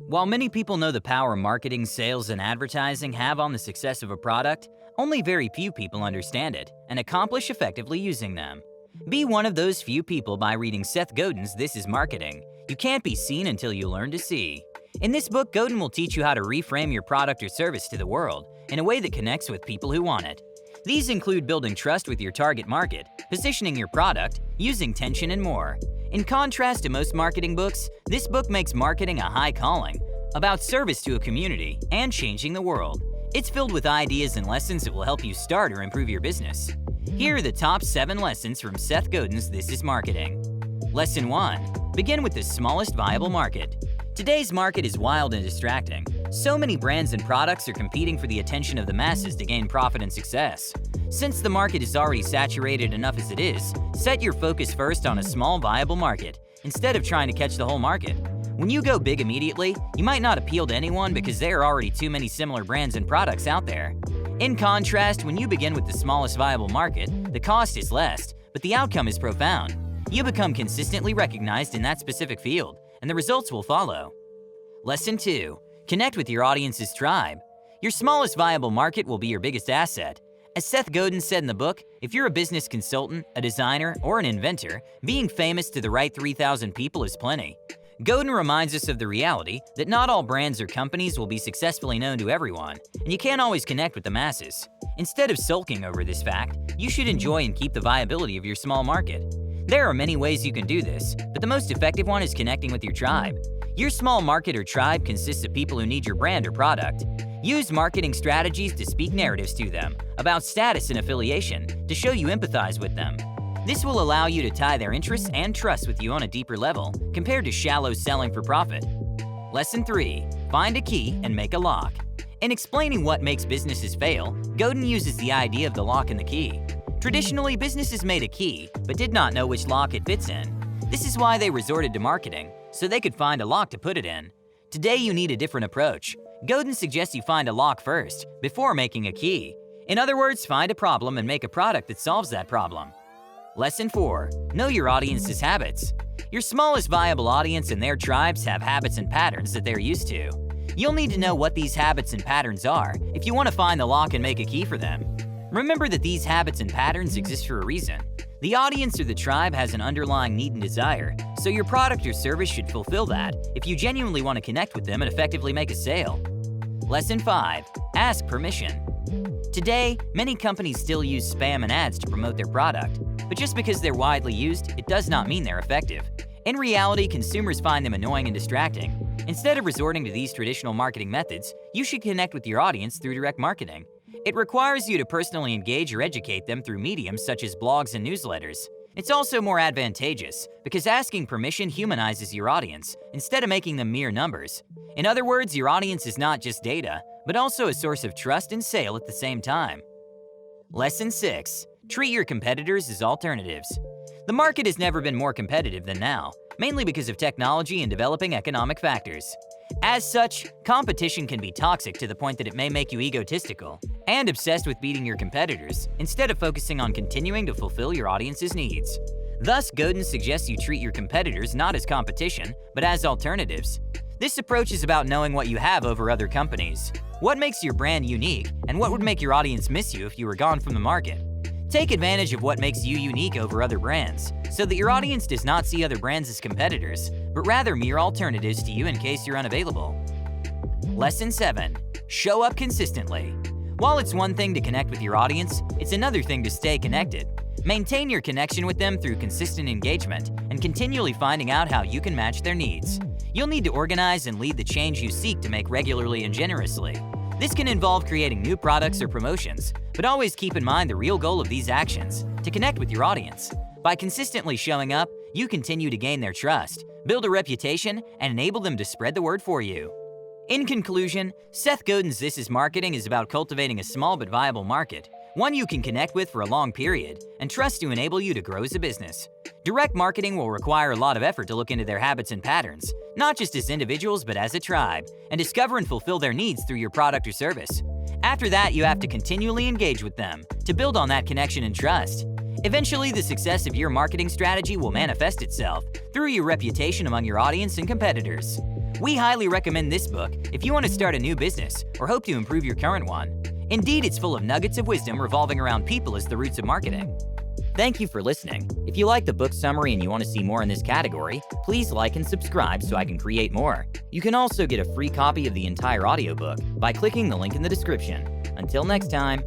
While many people know the power marketing, sales, and advertising have on the success of a product, only very few people understand it and accomplish effectively using them. Be one of those few people by reading Seth Godin's This is Marketing. You can't be seen until you learn to see. In this book, Godin will teach you how to reframe your product or service to the world in a way that connects with people who want it. These include building trust with your target market, positioning your product, using tension, and more. In contrast to most marketing books, this book makes marketing a high calling, about service to a community and changing the world. It's filled with ideas and lessons that will help you start or improve your business. Here are the top 7 lessons from Seth Godin's This is Marketing. Lesson 1. Begin with the smallest viable market. Today's market is wild and distracting. So many brands and products are competing for the attention of the masses to gain profit and success. Since the market is already saturated enough as it is, set your focus first on a small viable market, instead of trying to catch the whole market. When you go big immediately, you might not appeal to anyone because there are already too many similar brands and products out there. In contrast, when you begin with the smallest viable market, the cost is less, but the outcome is profound. You become consistently recognized in that specific field, and the results will follow. Lesson 2. Connect with your audience's tribe. Your smallest viable market will be your biggest asset. As Seth Godin said in the book, if you're a business consultant, a designer, or an inventor, being famous to the right 3,000 people is plenty. Godin reminds us of the reality that not all brands or companies will be successfully known to everyone, and you can't always connect with the masses. Instead of sulking over this fact, you should enjoy and keep the viability of your small market. There are many ways you can do this, but the most effective one is connecting with your tribe. Your small market or tribe consists of people who need your brand or product. Use marketing strategies to speak narratives to them about status and affiliation to show you empathize with them. This will allow you to tie their interests and trust with you on a deeper level compared to shallow selling for profit. Lesson 3. Find a key and make a lock. In explaining what makes businesses fail, Godin uses the idea of the lock and the key. Traditionally, businesses made a key, but did not know which lock it fits in. This is why they resorted to marketing, so they could find a lock to put it in. Today, you need a different approach. Godin suggests you find a lock first, before making a key. In other words, find a problem and make a product that solves that problem. Lesson 4. Know your audience's habits. Your smallest viable audience and their tribes have habits and patterns that they're used to. You'll need to know what these habits and patterns are if you want to find the lock and make a key for them. Remember that these habits and patterns exist for a reason. The audience or the tribe has an underlying need and desire, so your product or service should fulfill that if you genuinely want to connect with them and effectively make a sale. Lesson 5. Ask permission. Today, many companies still use spam and ads to promote their product, but just because they're widely used, it does not mean they're effective. In reality, consumers find them annoying and distracting. Instead of resorting to these traditional marketing methods, you should connect with your audience through direct marketing. It requires you to personally engage or educate them through mediums such as blogs and newsletters. It's also more advantageous because asking permission humanizes your audience instead of making them mere numbers. In other words, your audience is not just data, but also a source of trust and sale at the same time. Lesson 6. Treat your competitors as alternatives. The market has never been more competitive than now, mainly because of technology and developing economic factors. As such, competition can be toxic to the point that it may make you egotistical and obsessed with beating your competitors instead of focusing on continuing to fulfill your audience's needs. Thus, Godin suggests you treat your competitors not as competition, but as alternatives. This approach is about knowing what you have over other companies, what makes your brand unique, and what would make your audience miss you if you were gone from the market. Take advantage of what makes you unique over other brands, so that your audience does not see other brands as competitors, but rather mere alternatives to you in case you're unavailable. Lesson 7. Show up consistently. While it's one thing to connect with your audience, it's another thing to stay connected. Maintain your connection with them through consistent engagement and continually finding out how you can match their needs. You'll need to organize and lead the change you seek to make regularly and generously. This can involve creating new products or promotions, but always keep in mind the real goal of these actions, to connect with your audience. By consistently showing up, you continue to gain their trust, build a reputation, and enable them to spread the word for you. In conclusion, Seth Godin's This is Marketing is about cultivating a small but viable market, one you can connect with for a long period, and trust to enable you to grow as a business. Direct marketing will require a lot of effort to look into their habits and patterns, not just as individuals but as a tribe, and discover and fulfill their needs through your product or service. After that, you have to continually engage with them to build on that connection and trust. Eventually, the success of your marketing strategy will manifest itself through your reputation among your audience and competitors. We highly recommend this book if you want to start a new business or hope to improve your current one. Indeed, it's full of nuggets of wisdom revolving around people as the roots of marketing. Thank you for listening. If you like the book summary and you want to see more in this category, please like and subscribe so I can create more. You can also get a free copy of the entire audiobook by clicking the link in the description. Until next time.